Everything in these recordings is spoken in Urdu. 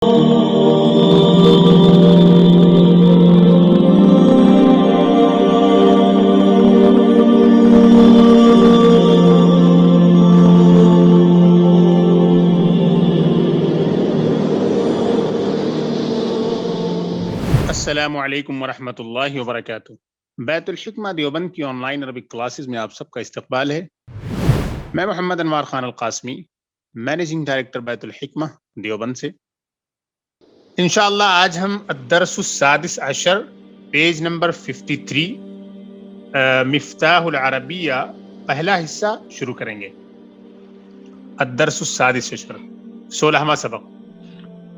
السلام علیکم ورحمۃ اللہ وبرکاتہ۔ بیت الحکمہ دیوبند کی آن لائن عربک کلاسز میں آپ سب کا استقبال ہے۔ میں محمد انوار خان القاسمی، مینیجنگ ڈائریکٹر بیت الحکمہ دیوبند سے۔ انشاءاللہ آج ہم الدرس السادس عشر پیج نمبر 53 مفتاح العربیہ پہلا حصہ شروع کریں گے۔ الدرس السادس عشر 16واں سبق۔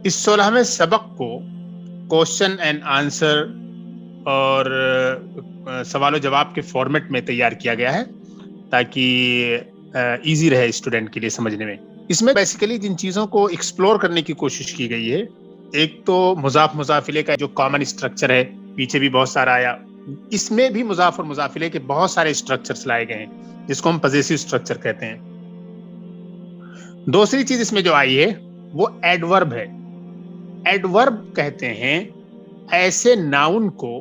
اس 16ویں سبق کو کوشچن اینڈ آنسر اور سوال و جواب کے فارمیٹ میں تیار کیا گیا ہے تاکہ ایزی رہے اسٹوڈنٹ کے لیے سمجھنے میں۔ اس میں بیسیکلی جن چیزوں کو ایکسپلور کرنے کی کوشش کی گئی ہے، ایک تو مضاف مضافلے کا جو کامن اسٹرکچر ہے، پیچھے بھی بہت سارا آیا، اس میں بھی مضاف اور مضافلے کے بہت سارے اسٹرکچرز لائے گئے ہیں جس کو ہم پوزیسو اسٹرکچر کہتے ہیں۔ دوسری چیز اس میں جو آئی ہے وہ ایڈورب ہے۔ ایڈورب کہتے ہیں ایسے ناؤن کو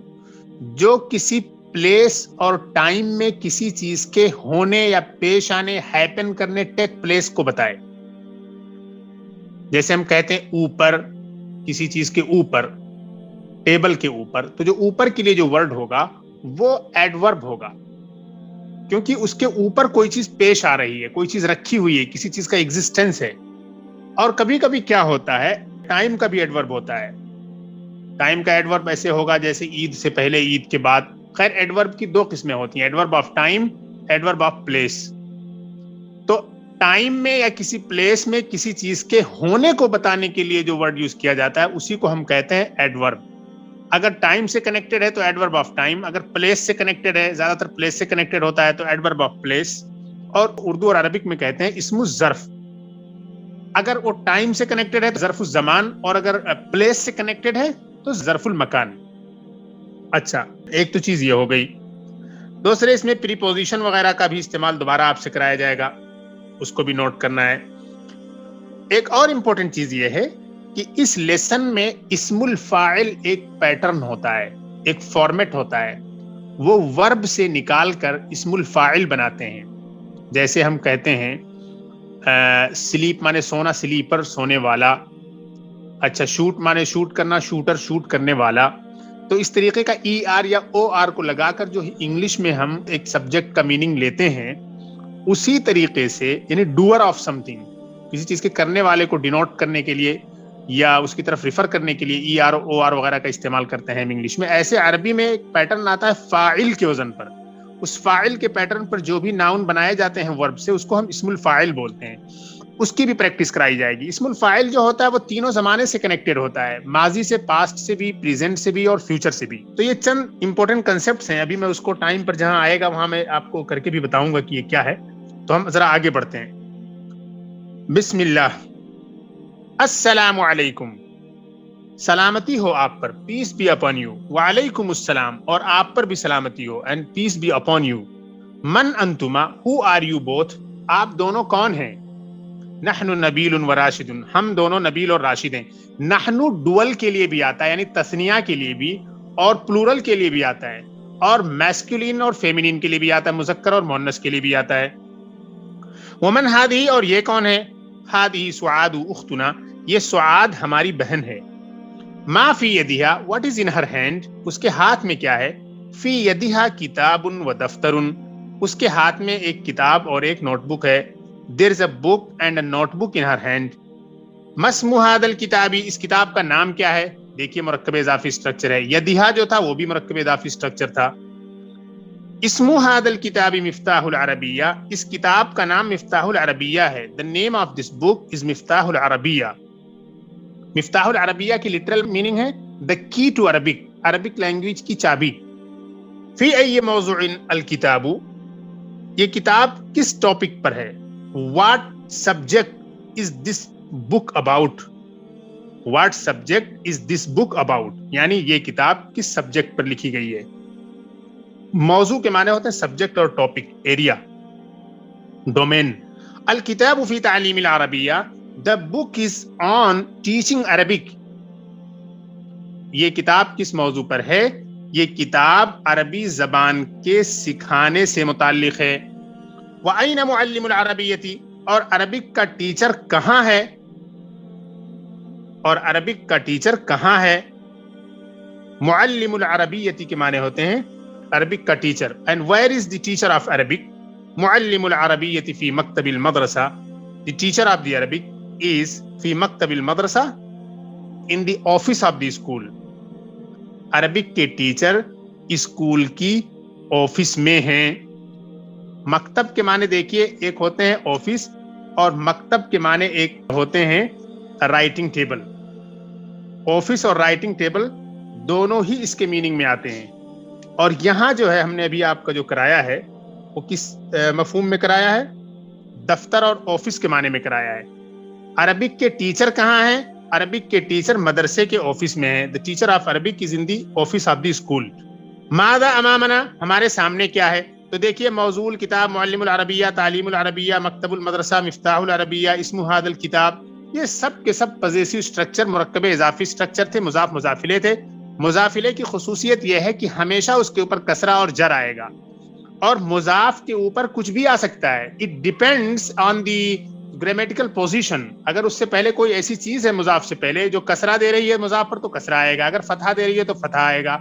جو کسی پلیس اور ٹائم میں کسی چیز کے ہونے یا پیش آنے، ہیپن کرنے، ٹیک پلیس کو بتائے۔ جیسے ہم کہتے ہیں اوپر، کسی چیز کے اوپر، ٹیبل کے اوپر، تو جو اوپر کے لیے جو ورڈ ہوگا وہ ایڈورب ہوگا، کیونکہ اس کے اوپر کوئی چیز پیش آ رہی ہے، کوئی چیز رکھی ہوئی ہے، کسی چیز کا ایگزسٹنس ہے۔ اور کبھی کبھی کیا ہوتا ہے، ٹائم کا بھی ایڈورب ہوتا ہے۔ ٹائم کا ایڈورب ایسے ہوگا جیسے عید سے پہلے، عید کے بعد۔ خیر ایڈورب کی دو قسمیں ہوتی ہیں، adverb of time, adverb of place. تو ٹائم میں یا کسی پلیس میں کسی چیز کے ہونے کو بتانے کے لیے جو ورڈ یوز کیا جاتا ہے اسی کو ہم کہتے ہیں ایڈورب۔ اگر ٹائم سے کنیکٹڈ ہے تو ایڈورب آف ٹائم، اگر پلیس سے کنیکٹڈ ہے، زیادہ تر پلیس سے کنیکٹڈ ہوتا ہے تو ایڈورب آف پلیس، اور اردو اور عربک میں کہتے ہیں اسم الظرف۔ اگر وہ ٹائم سے کنیکٹڈ ہے تو ظرف الزمان، اور اگر پلیس سے کنیکٹڈ ہے تو ظرف المکان۔ اچھا، ایک تو چیز یہ ہو گئی۔ دوسرے اس میں پریپوزیشن وغیرہ کا بھی استعمال دوبارہ آپ سے کرایا جائے گا، اس کو بھی نوٹ کرنا ہے۔ ایک اور امپورٹنٹ چیز یہ ہے کہ اس لیسن میں اسم الفاعل ایک پیٹرن ہوتا ہے، ایک فارمیٹ ہوتا ہے، وہ ورب سے نکال کر اسم الفاعل بناتے ہیں۔ جیسے ہم کہتے ہیں سلیپ مانے سونا، سلیپر سونے والا۔ اچھا، شوٹ مانے شوٹ کرنا، شوٹر شوٹ کرنے والا۔ تو اس طریقے کا ای آر یا او آر کو لگا کر جو انگلش میں ہم ایک سبجیکٹ کا میننگ لیتے ہیں، اسی طریقے سے یعنی ڈوئر آف سم تھنگ، کسی چیز کے کرنے والے کو ڈینوٹ کرنے کے لیے یا اس کی طرف ریفر کرنے کے لیے ای آر او آر وغیرہ کا استعمال کرتے ہیں ہم انگلش میں۔ ایسے عربی میں ایک پیٹرن آتا ہے فاعل کے وزن پر، اس فاعل کے پیٹرن پر جو بھی ناؤن بنائے جاتے ہیں ورب سے، اس کو ہم اسم الفاعل بولتے ہیں۔ اس کی بھی پریکٹس کرائی جائے گی۔ اسم الفاعل جو ہوتا ہے وہ تینوں زمانے سے کنیکٹڈ ہوتا ہے، ماضی سے، پاسٹ سے بھی، پریزنٹ سے بھی اور فیوچر سے بھی۔ تو یہ چند امپورٹنٹ کنسپٹس ہیں، ابھی میں اس کو ٹائم پر جہاں آئے گا وہاں میں آپ کو کر کے بھی بتاؤں گا کہ یہ کیا ہے۔ تو ہم ذرا آگے بڑھتے ہیں۔ بسم اللہ۔ السلام علیکم، سلامتی ہو آپ پر، پیس بی اپون یو۔ وعلیکم السلام، اور آپ پر بھی سلامتی ہو، and peace be upon you. من انتما، ہو آر یو بوتھ، آپ دونوں کون ہیں؟ نحن نبیل و راشد، ہم دونوں نبیل اور راشد ہیں۔ نحن ڈول کے لیے بھی آتا ہے، یعنی تثنیہ کے لیے بھی، اور پلورل کے لیے بھی آتا ہے، اور میسکولین اور فیمینین کے لیے بھی آتا ہے، مذکر اور مؤنث کے لیے بھی آتا ہے۔ ومن ہادی، اور یہ کون ہے؟ ہادی سعاد اختنا، یہ سعاد ہماری بہن ہے۔ ما فی یدہا، what is in Hare hand, اس کے ہاتھ میں کیا ہے؟ فی یدہا کتاب و دفتر، اس کے ہاتھ میں ایک کتاب اور ایک نوٹ بک ہے۔ There is a book and a notebook in her hand. مسم هذا الکتابی، اس کتاب کا نام کیا ہے؟ دیکھیے مرکب اضافی اسٹرکچر ہے، یدہا جو تھا وہ بھی مرکب اضافی اسٹرکچر تھا۔ اسم هذا الکتاب مفتاح العربیہ، اس کتاب کا نام مفتاح العربیہ ہے۔ The name of this book is مفتاح العربیہ۔ مفتاح العربیہ کی لٹرل میننگ ہے the key to Arabic، Arabic language کی چابی۔ فی ای موضوع الکتاب، یہ کتاب کس ٹاپک پر ہے؟ What subject is this book about؟ What subject is this book about؟ یعنی یہ کتاب کس سبجیکٹ پر لکھی گئی ہے۔ موضوع کے معنی ہوتے ہیں سبجیکٹ اور ٹاپک، ایریا، ڈومین۔ الکتاب فی تعلیم العربیہ، The book is on teaching Arabic. یہ کتاب کس موضوع پر ہے؟ یہ کتاب عربی زبان کے سکھانے سے متعلق ہے. وَأَيْنَ مُعَلِّمُ الْعَرَبِيَّةِ اور عربک کا ٹیچر کہاں ہے؟ اور عربک کا ٹیچر کہاں ہے؟ معلم العربیۃ کے معنی ہوتے ہیں عربک کا teacher. And where is the teacher of Arabic? معلم العربیۃ فی مکتب المدرسہ. The teacher of the Arabic is فی مکتب المدرسہ, in the office of the school. Arabic کے ٹیچر اسکول کی آفس میں ہیں. مکتب کے معنی دیکھیے, ایک ہوتے ہیں آفس اور مکتب کے معنی ایک ہوتے ہیں رائٹنگ ٹیبل. آفس اور رائٹنگ ٹیبل دونوں ہی اس کے میننگ میں آتے ہیں. اور یہاں جو ہے ہم نے ابھی آپ کا جو کرایا ہے وہ کس مفہوم میں کرایا ہے؟ دفتر اور آفس کے معنی میں کرایا ہے. عربک کے ٹیچر کہاں ہیں؟ عربک کے ٹیچر مدرسے کے آفس میں ہیں. The teacher of Arabic is in the office of the school. ماذا امامنا ہمارے سامنے کیا ہے؟ تو دیکھیے موضوع کتاب معلم العربیہ, تعلیم العربیہ, مکتب المدرسہ, مفتاح العربیہ, اسم هذا الکتاب, یہ سب کے سب پوزیسو سٹرکچر, مرکب اضافی سٹرکچر تھے, مضاف مضافلے تھے. مضافلے کی خصوصیت یہ ہے کہ ہمیشہ اس کے اوپر کسرہ اور جر آئے گا, اور مضاف کے اوپر کچھ بھی آ سکتا ہے. It depends on the grammatical position. اگر اس سے پہلے کوئی ایسی چیز ہے مضاف سے پہلے جو کسرہ دے رہی ہے مضاف پر, تو کسرہ آئے گا. اگر فتحہ دے رہی ہے تو فتحہ آئے گا.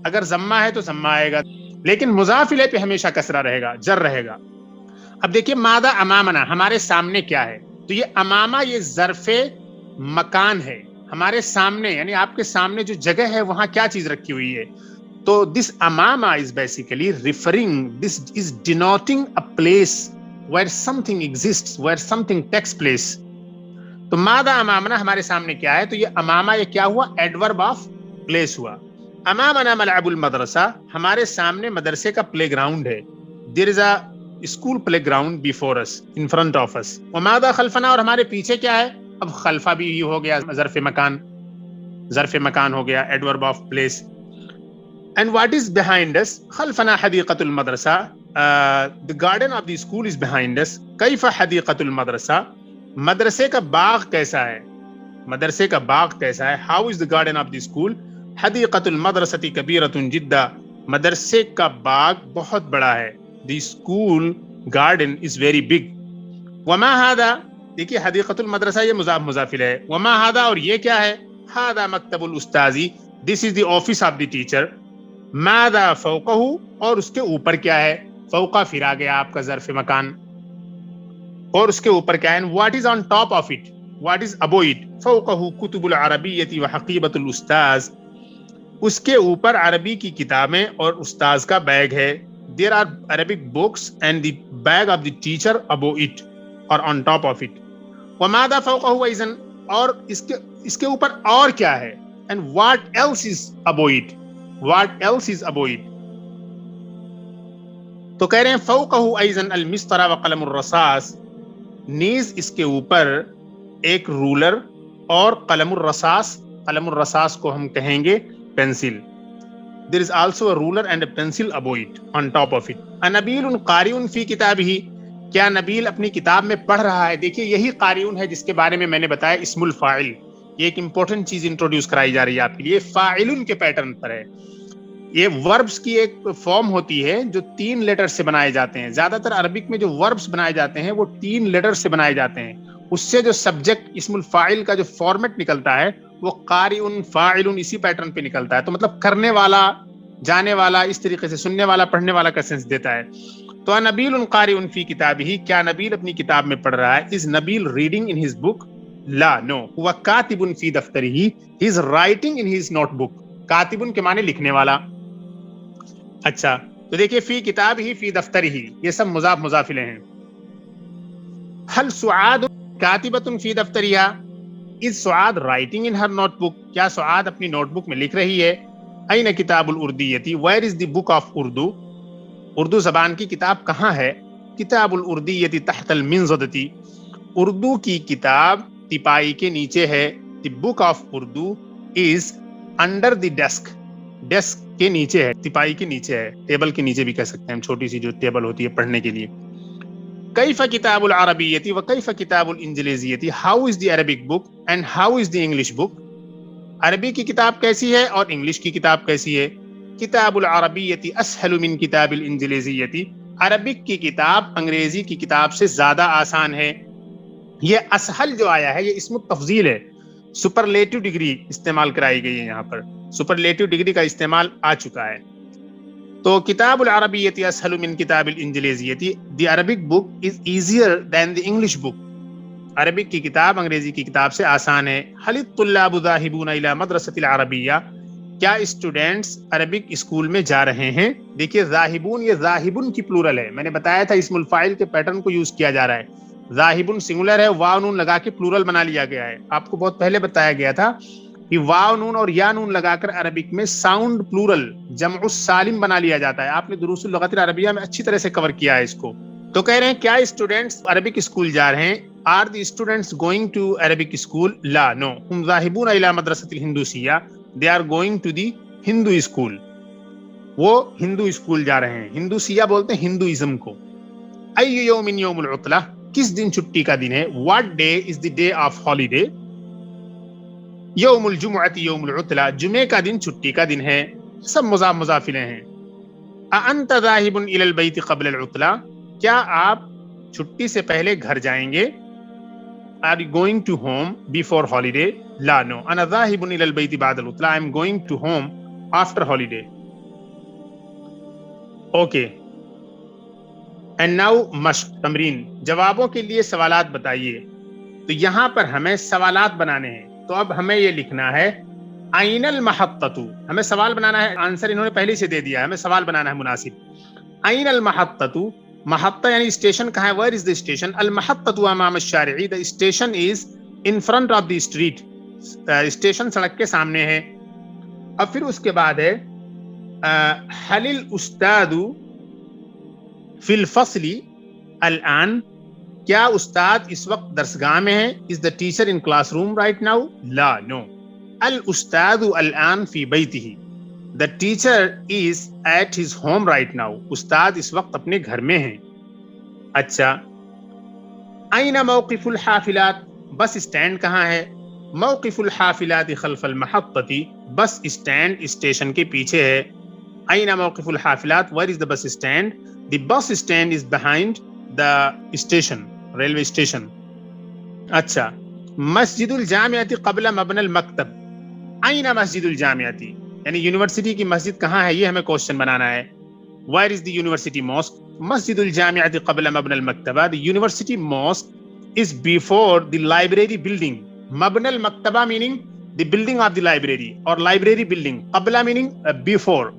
اگر ضمہ ہے تو ضمہ آئے گا. لیکن مضاف الیہ پہ ہمیشہ کسرہ رہے گا, جر رہے گا. اب دیکھیے ماذا امامنا ہمارے سامنے کیا ہے؟ تو یہ امامہ یہ ظرف مکان ہے. ہمارے سامنے یعنی آپ کے سامنے جو جگہ ہے وہاں کیا چیز رکھی ہوئی ہے. تو دس امامہ is basically referring, this is denoting a place where something exists, where something takes place. تو ماذا امامنا ہمارے سامنے کیا ہے؟ تو یہ امامہ یہ کیا ہوا؟ ایڈورب آف پلیس ہوا. امامنا ملعب المدرسہ ہمارے سامنے مدرسے کا پلے گراؤنڈ ہے. there is a school playground before us, in front of us. وماذا خلفنا اور ہمارے پیچھے کیا ہے؟ اب خلفہ بھی ہو گیا ظرف مکان, ظرف مکان ہو گیا adverb of place. And what is behind us? خلفنا حدیقۃ المدرسہ. The garden of the school is behind us. کیف حدیقۃ المدرسہ مدرسے کا باغ کیسا ہے؟ مدرسے کا باغ کیسا ہے؟ How is the garden of the school? حدیقۃ المدرسہ کبیرۃ جدا مدرسے کا باغ بہت بڑا ہے. The school garden is very big. وما هذا دیکھیے حدیقۃ المدرسہ یہ مضاف مضاف الیہ ہے. وما هذا اور یہ کیا ہے؟ هذا مکتب الاستاذی. This is the office of the teacher. ماذا فوقہ اور اس کے اوپر کیا ہے؟ فوقہ پھر آ گیا آپ کا ظرف مکان, اور اس کے اوپر کیا ہے؟ What is on top of it, what is above it. فوقہ کتب العربیۃ وحقیبۃ الاستاذ اس کے اوپر عربی کی کتابیں اور استاذ کا بیگ ہے. There are Arabic books and the bag of the teacher above it or on top of it. وماذا فوقہ ایضاً اور اس کے اوپر اور کیا ہے؟ And what else is above it, what else is above it. تو کہہ رہے ہیں فوقہ ایضاً المسطرہ وقلم الرصاص, نیز اس کے اوپر ایک رولر اور قلم الرصاص. قلم الرصاص کو ہم کہیں گے pencil. There is also a ruler and a pencil above it, on top of it. نبیل قارئ فی کتابہ کیا نبیل اپنی کتاب میں پڑھ رہا ہے؟ دیکھیے یہی قارئ ہے جس کے بارے میں نے بتایا اسم الفاعل. یہ ایک امپورٹنٹ چیز انٹروڈیوس کرائی جا رہی ہے آپ کے لیے, فاعل کے پیٹرن پر ہے. یہ وربس کی ایک فارم ہوتی ہے جو 3 لیٹر سے بنائے جاتے ہیں. زیادہ تر عربک میں جو وربس بنائے جاتے ہیں وہ 3 لیٹر سے بنائے جاتے ہیں. اس سے جو سبجیکٹ اسم الفاعل کا جو فارمیٹ نکلتا ہے وہ قارئ فاعل اسی پیٹرن پہ نکلتا ہے. تو مطلب کرنے والا, جانے والا, اس طریقے سے سننے والا, پڑھنے والا کا سینس دیتا ہے. تو نبیل قارئ فی کتابہ کیا نبیل اپنی کتاب میں پڑھ رہا ہے؟ Is Nabeel reading in his book? لا, نو. هو کاتب فی دفترہ, he is writing in his notebook. کاتب کے معنی لکھنے والا. اچھا تو دیکھیے فی کتابہ فی دفترہ یہ سب مضاف مضاف الیہ ہیں. هل سعاد کاتبۃ فی دفترہا؟ از سعاد writing in Hare note book? کیا سعاد اپنی نوٹ بک میں لکھ رہی ہے؟ این کتاب الاردیۃ where is the book of Urdu? اردو زبان کی کتاب کہاں ہے؟ کتاب الاردیۃ تحت المنضدۃ اردو کی کتاب تپائی کے نیچے ہے. The book of Urdu is under the desk, desk کے نیچے ہے, تپائی کے نیچے ہے, ٹیبل کے نیچے بھی کہہ سکتے ہیں ہم, چھوٹی سی جو ٹیبل ہوتی ہے پڑھنے کے لیے. كيف كتاب العربية وكيف كتاب الإنجليزية؟ How is the Arabic book and how is the English book؟ عربی کی کتاب کیسی ہے اور انگلش کی کتاب کیسی ہے؟ کتاب العربیۃ اسہل من کتاب الانجلیزیۃ، عربک کی کتاب انگریزی کی کتاب سے زیادہ آسان ہے۔ یہ اسہل جو آیا ہے یہ اسم التفضیل ہے، سپرلیٹو ڈگری استعمال کرائی گئی ہے، یہاں پر سپرلیٹو ڈگری کا استعمال آ چکا ہے۔ تو کتاب العربیۃ اسہل من کتاب الانجلیزیۃ، the Arabic book is easier than the English book, Arabic کی کتاب انگریزی کی کتاب سے آسان ہے۔ هل الطلاب ذاهبون الى مدرسۃ العربیہ، کیا اسٹوڈینٹس عربک اسکول میں جا رہے ہیں؟ دیکھیے ذاہبون، یہ ذاہبن کی پلورل ہے، میں نے بتایا تھا اسم الفاعل کے پیٹرن کو یوز کیا جا رہا ہے۔ ذاہبن سنگولر ہے، واو نون لگا کے پلورل بنا لیا گیا ہے۔ آپ کو بہت پہلے بتایا گیا تھا کہ واو نون اور یا نون لگا کر عربک میں ساؤنڈ پلورل جمع السالم بنا لیا جاتا ہے۔ آپ نے دروس اللغت العربیہ میں اچھی طرح سے کور کیا ہے اس کو۔ تو کہہ رہے ہیں کیا اسٹوڈینٹس عربک اسکول جا رہے ہیں؟ Are the students going to Arabic school؟ Law, no، ہم ذاہبون الى مدرسۃ الہندوسیہ، they are going to the Hindu school, وہ ہندو اسکول جا رہے ہیں۔ ہندوسیہ بولتے ہیں ہندوازم کو۔ ای یوم یوم العطلہ، کس دن چھٹی کا دن ہے؟ what day is the day of holiday؟ یوم الجمعۃ یوم العطلہ، جمعے کا دن چھٹی کا دن ہے۔ سب مضاف مضاف الیہ ہیں۔ اانت ذاہب الی البیت قبل العطلہ، کیا آپ چھٹی سے پہلے گھر جائیں گے؟ Are you going to home before holiday؟ Law, no، انا ذاہب الی البیت بعد العطلہ، I am going to home after holiday۔ Okay, and now مشق، تمرین، جوابوں کے لیے سوالات بتائیے۔ تو یہاں پر ہمیں سوالات بنانے ہیں، تو اب ہمیں یہ لکھنا ہے این المحطۃ، ہمیں سوال بنانا ہے، آنسر انہوں نے پہلے سے دے دیا ہے، ہمیں سوال بنانا ہے مناسب۔ این المحطۃ، محطہ یعنی اسٹیشن کہاں ہے؟ Where is the station? المحطۃ امام الشارع، the station is in front of the street, station سڑک کے سامنے ہے۔ اب پھر اس کے بعد ہے هل الاستاذ فی الفصل الان، کیا استاد اس وقت درسگاہ میں ہے؟ Is the teacher in classroom right now? لا، نو، الاستاذ الان فی بیتہ، The teacher is at his home right now، استاد اس وقت اپنے گھر میں ہیں۔ اچھا، أين موقف الحافلات، بس اسٹینڈ کہاں ہے؟ موقف الحافلات خلف المحطة، بس اسٹینڈ اسٹیشن کے پیچھے ہے۔ أين موقف الحافلات، where is the bus stand؟ The bus stand is behind the station، railway station۔ اچھا، مسجد الجامعة قبل مبنى المکتب، أين مسجد الجامعة، یعنی یونیورسٹی کی مسجد کہاں ہے، یہ ہمیں کوشچن بنانا ہے۔ Where is the university mosque? مسجد الجامعۃ قبل مبنى المکتبہ، the university mosque is before the library building. مبنى المکتبہ meaning the building of the library, اور لائبریری بلڈنگ، قبل میننگ بیفور۔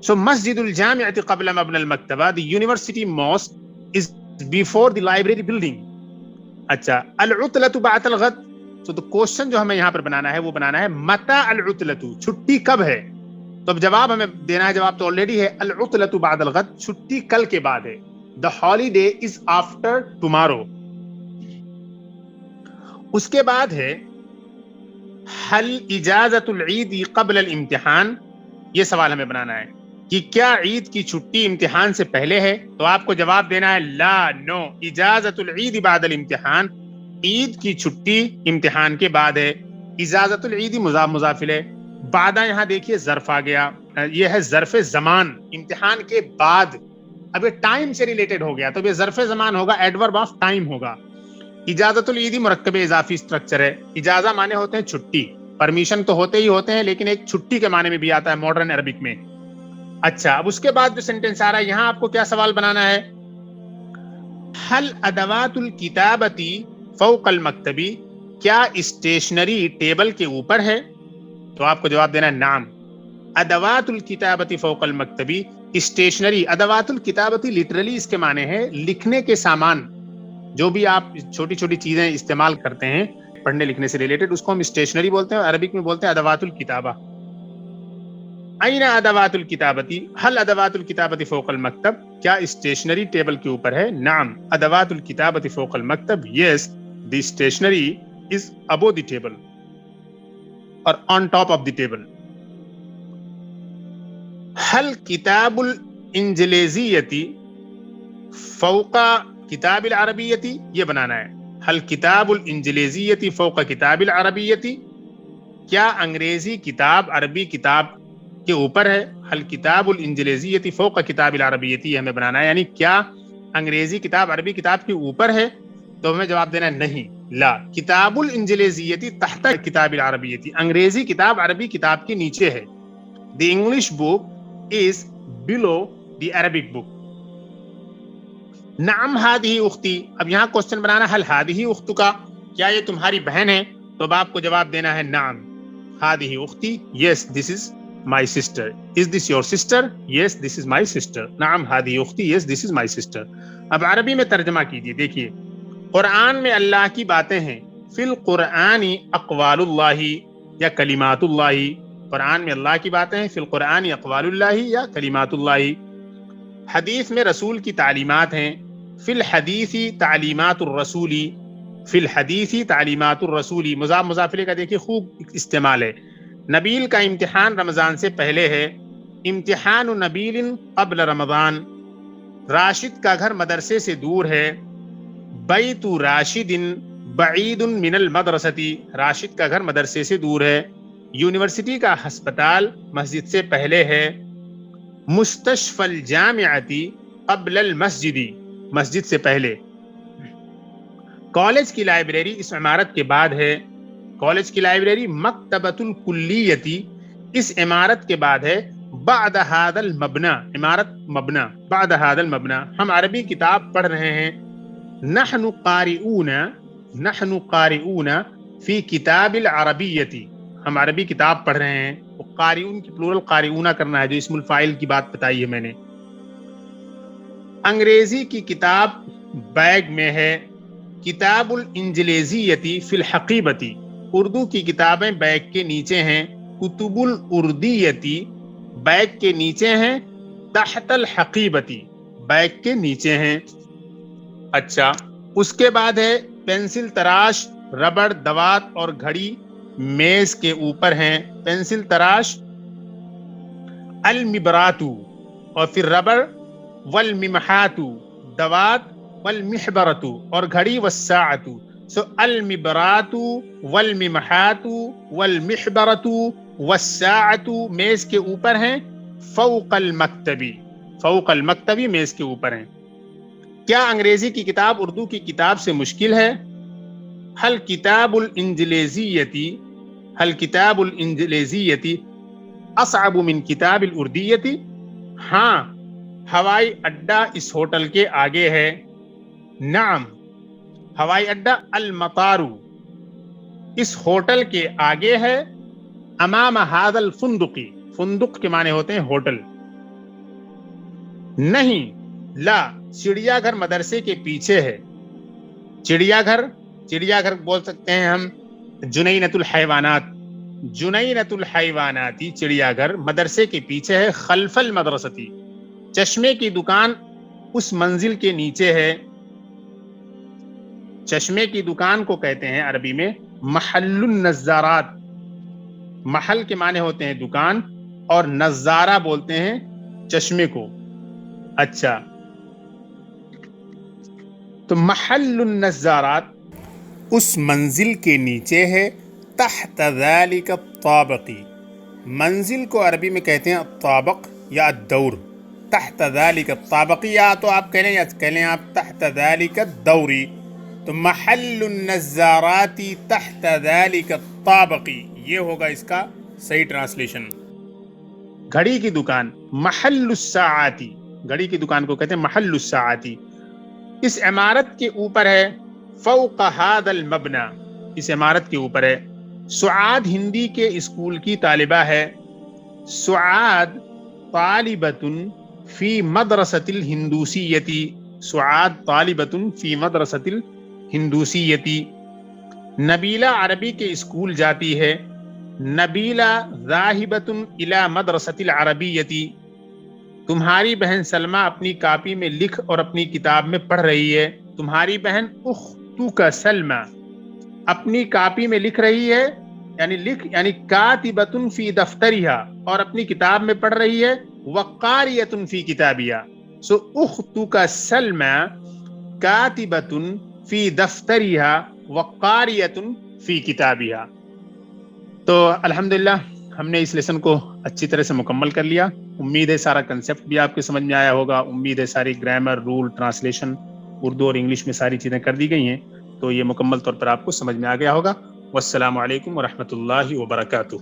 سو مسجد الجامعۃ قبل مبنى المکتبہ، the university mosque is before the library building. اچھا، العطلۃ بعد الغد، تو کوشچن جو ہمیں یہاں پر بنانا ہے وہ بنانا ہے متی العطلۃ، چھٹی کب ہے؟ تو اب جواب ہمیں دینا ہے، جواب تو آلریڈی ہے، العطلۃ بعد الغد، چھٹی کل کے بعد ہے۔ the holiday is after tomorrow۔ اس کے بعد ہے هل اجازت العید قبل الامتحان، یہ سوال ہمیں بنانا ہے کہ کیا عید کی چھٹی امتحان سے پہلے ہے؟ تو آپ کو جواب دینا ہے لا، نو، اجازت العید بعد الامتحان، عید کی چھٹی امتحان کے بعد ہے۔ اجازت العید مضاف مضاف الیہ، بعد یہاں دیکھیے ظرف آ گیا، یہ ہے ظرف زمان، امتحان کے بعد، اب یہ ٹائم سے ریلیٹڈ ہو گیا، تو یہ ظرف زمان ہوگا، ایڈورب آف ٹائم ہوگا۔ اجازت العید مرکب اضافی اسٹرکچر ہے، اجازہ معنی ہوتے ہیں چھٹی، پرمیشن تو ہوتے ہی ہوتے ہیں، لیکن ایک چھٹی کے معنی میں بھی آتا ہے ماڈرن عربک میں۔ اچھا، اب اس کے بعد جو سینٹینس آ رہا ہے، یہاں آپ کو کیا سوال بنانا ہے؟ هل ادوات الکتابۃ فوق المکتبی، کیا اسٹیشنری ٹیبل کے اوپر ہے؟ تو آپ کو جواب دینا ہے نعم، ادوات الکتابۃ فوق المکتبی، اسٹیشنری، ادوات الکتابۃ لٹرلی اس کے معنی ہے لکھنے کے سامان، جو بھی آپ چھوٹی چھوٹی چیزیں استعمال کرتے ہیں پڑھنے لکھنے سے ریلیٹڈ، اس کو ہم اسٹیشنری بولتے ہیں، عربک میں بولتے ہیں ادوات الکتابہ۔ این ادوات الکتابۃ، هل ادوات الکتابۃ فوق المکتب، کیا اسٹیشنری ٹیبل کے اوپر ہے؟ نعم، ادوات الکتابۃ فوق المکتب، یس، دی stationery is Abu the table اور on top of the table. هل کتاب الانجلیزیۃ فوق کتاب العربیتی یہ بنانا ہے. حل کتاب الانجلیزیتی فوق کتاب العربیتی، کیا انگریزی کتاب عربی کتاب کے اوپر ہے. حل کتاب الانجلیزیتی فوق کتاب العربیتی یہ ہمیں بنانا ہے، یعنی کیا انگریزی کتاب عربی کتاب کے اوپر ہے. تو ہمیں جواب دینا ہے نہیں. لا کتاب الانجلیزیتی تحت کتاب العربیتی، انگریزی کتاب عربی کتاب کے نیچے ہے. The English book is below the Arabic book. نعم ہادی اختی، اب یہاں کوشچن بنانا حل ہادی اختو کا، کیا یہ تمہاری بہن ہے. تو اب آپ کو جواب دینا ہے نعم ہادی اختی، yes this is my sister. Is this your sister, yes this is my sister. نعم ہادی اختی، yes this is my sister. اب عربی میں ترجمہ کیجیے. دیکھیے قرآن میں اللہ کی باتیں ہیں، فی القرآن اقوال اللہ یا کلمات اللہ. قرآن میں اللہ کی باتیں ہیں، فی القرآن اقوال اللہ یا کلمات اللہ. حدیث میں رسول کی تعلیمات ہیں، فی الحدیث تعلیمات الرسولی، فی الحدیث تعلیمات الرسولی. مضاف مضاف الیہ کا دیکھیے خوب استعمال ہے. نبیل کا امتحان رمضان سے پہلے ہے، امتحان نبیل قبل رمضان. راشد کا گھر مدرسے سے دور ہے، بیت راشد بعید من المدرستی، راشد کا گھر مدرسے سے دور ہے. یونیورسٹی کا ہسپتال مسجد سے پہلے ہے، مستشفى الجامعتی قبل المسجدی، مسجد سے پہلے. کالج کی لائبریری اس عمارت کے بعد ہے، کالج کی لائبریری مکتبۃ الکلیتی اس عمارت کے بعد ہے. بعد هذا المبنى، عمارت مبنى، بعد هذا المبنى. ہم عربی کتاب پڑھ رہے ہیں، نحن قارئون فی کتاب العربیتی، ہم عربی کتاب پڑھ رہے ہیں. قارئون کی پلورل قارئون کرنا ہے، جو اسم الفاعل کی بات بتائی ہے میں نے. انگریزی کی کتاب بیگ میں ہے، کتاب الانجلیزیتی فی الحقیبتی. اردو کی کتابیں بیگ کے نیچے ہیں، کتب الاردیتی بیگ کے نیچے ہیں، تحت الحقیبتی بیگ کے نیچے ہیں. اچھا اس کے بعد ہے پینسل تراش ربڑ دوات اور گھڑی میز کے اوپر ہیں. پینسل تراش المبراتو، اور پھر ربڑ والممحاتو، دوات والمحبرتو، اور گھڑی والساعتو. سو المبراتو والممحاتو والمحبرتو والساعتو میز کے اوپر ہیں، فوق المکتبی، فوق المکتبی میز کے اوپر ہیں. کیا انگریزی کی کتاب اردو کی کتاب سے مشکل ہے. حل کتاب الانجلیزیتی، حل کتاب الانجلیزیتی اصعب من کتاب الاردیتی. ہاں ہوائی اڈا اس ہوٹل کے آگے ہے. نعم ہوائی اڈا المطارو اس ہوٹل کے آگے ہے. امام هذا الفندقی، فندق کے معنی ہوتے ہیں ہوٹل. نہیں لا چڑیا گھر مدرسے کے پیچھے ہے. چڑیا گھر بول سکتے ہیں ہم جنینۃ الحیوانات، جنینۃ الحیواناتی چڑیا گھر مدرسے کے پیچھے ہے. خلف المدرستی چشمے کی دکان اس منزل کے نیچے ہے. چشمے کی دکان کو کہتے ہیں عربی میں محل النظارات. محل کے معنی ہوتے ہیں دکان، اور نظارہ بولتے ہیں چشمے کو. اچھا تو محل النظارات اس منزل کے نیچے ہے. تحت ذلك الطابقی، منزل کو عربی میں کہتے ہیں الطابق یا الدور. تحت ذلك الطابقی، یا تو آپ کہہ لیں یا کہہ لیں آپ تحت ذلك الدوری. تو محل النظارات تحت ذلك الطابقی یہ ہوگا اس کا صحیح ٹرانسلیشن. گھڑی کی دکان محل الساعاتی، گھڑی کی دکان کو کہتے ہیں محل الساعاتی. اس عمارت کے اوپر ہے. فوق هذا المبنى اس عمارت کے اوپر ہے. سعاد ہندی کے اسکول کی طالبہ ہے. سعاد طالبۃ فی مدرسۃ الہندوسیتی، سعاد طالبۃ فی مدرسۃ الہندوسیتی. نبیلہ عربی کے اسکول جاتی ہے. نبیلہ ذاہبۃ الی مدرسۃ العربیتی، تمہاری بہن سلمہ اپنی کاپی میں لکھ اور اپنی کتاب میں پڑھ رہی ہے. تمہاری بہن اختک سلمہ اپنی کاپی میں لکھ رہی ہے، یعنی لکھ یعنی کاتبۃ فی دفترہا، اور اپنی کتاب میں پڑھ رہی ہے. وقاریۃ فی کتابہا. سو اختک سلمہ کاتبۃ فی دفتریہا وقاریۃ فی کتابہا. تو الحمدللہ ہم نے اس لیسن کو اچھی طرح سے مکمل کر لیا. امید ہے سارا کنسیپٹ بھی آپ کے سمجھ میں آیا ہوگا. امید ہے ساری گرامر، رول، ٹرانسلیشن اردو اور انگلش میں ساری چیزیں کر دی گئی ہیں، تو یہ مکمل طور پر آپ کو سمجھ میں آ گیا ہوگا. والسلام علیکم ورحمۃ اللہ وبرکاتہ.